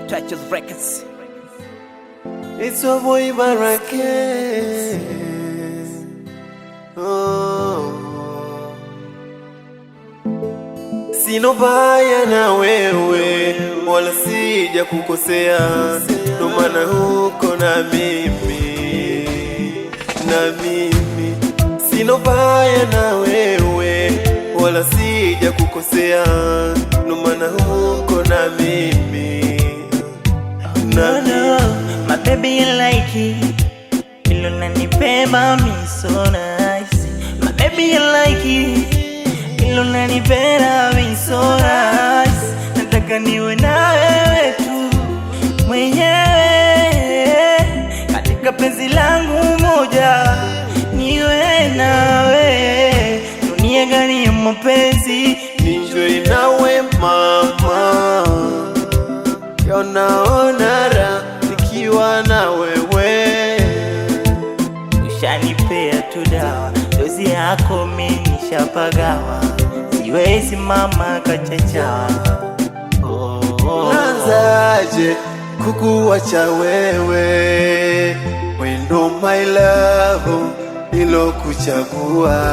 Touches Records. It's a boy Barake. Oh. Sino baya na wewe, wala sija kukosea, ndo maana huko na mimi. Sino baya na wewe, wala sija kukosea, ndo maana huko na mimi. No, my baby you like it. Ilo nanipenda me so nice. My baby you like it. Ilo nanipenda me so nice. Nataka niwe na wewe tu mwenyewe katika penzi langu moja, niwe nawe dunia gani ya mapenzi, niwe nawe mama. Naona raha nikiwa na wewe. Ushanipea tu dawa, dozi yako mimi nishapagawa, siwezi mama kachachawa. Nazaje kukuacha wewe, wendo my love nilokuchagua.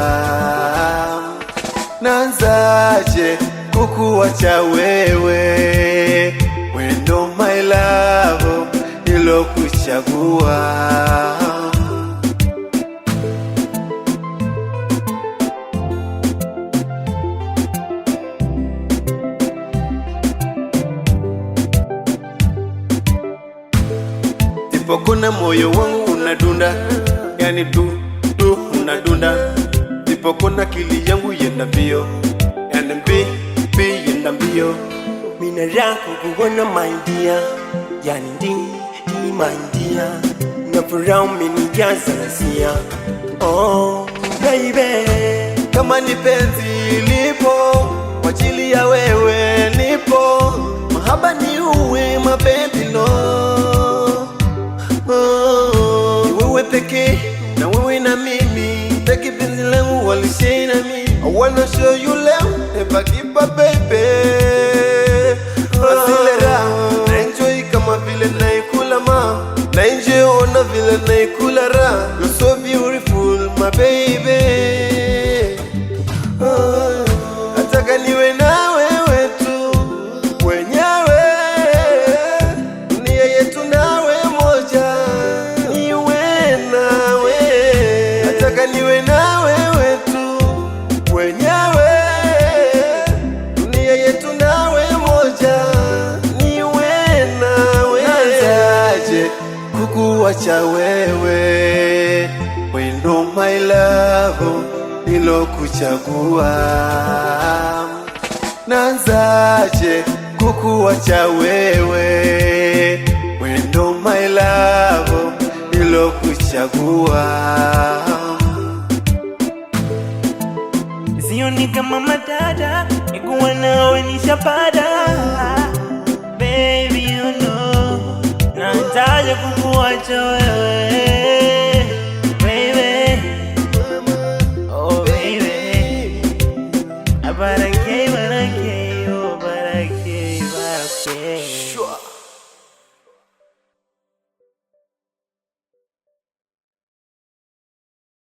Nazaje kukuacha wewe, wendo my love nilokuchagua. Tipokuna moyo wangu unadunda, yani du unadunda. Tipokuna kili yangu yenda mbio, yani mbi yenda mbio. Mina rako kuwana my dear, yani di my dear. Na furaha umenijaza nasia, oh baby. Kama ni penzi lipo, kwa ajili ya wewe nipo. Mahaba ni uwe mapenzi no. Ni wewe peke, na wewe na mimi. Peke penzi langu walishare na mimi. I wanna show you love, never give up baby. Asilera, na enjoy kama vile naikula ma. Na enjoy ona vile naikula ra. You're so beautiful my baby. Nataka niwe na wewe tu mwenyewe, dunia yetu nawe moja, niwe nawe. Nataka niwe na wewe tu mwenyewe, dunia yetu nawe moja, niwe nawe. Nazaje kukuacha wewe, wendo my love nilokuchagua. Nazaje kukuacha wewe, wendo my love nilokuchagua. Sioni kama matata, nikuwa nawe nishapada. Baby you know, nataja kukuacha wewe. Baby, oh baby, I better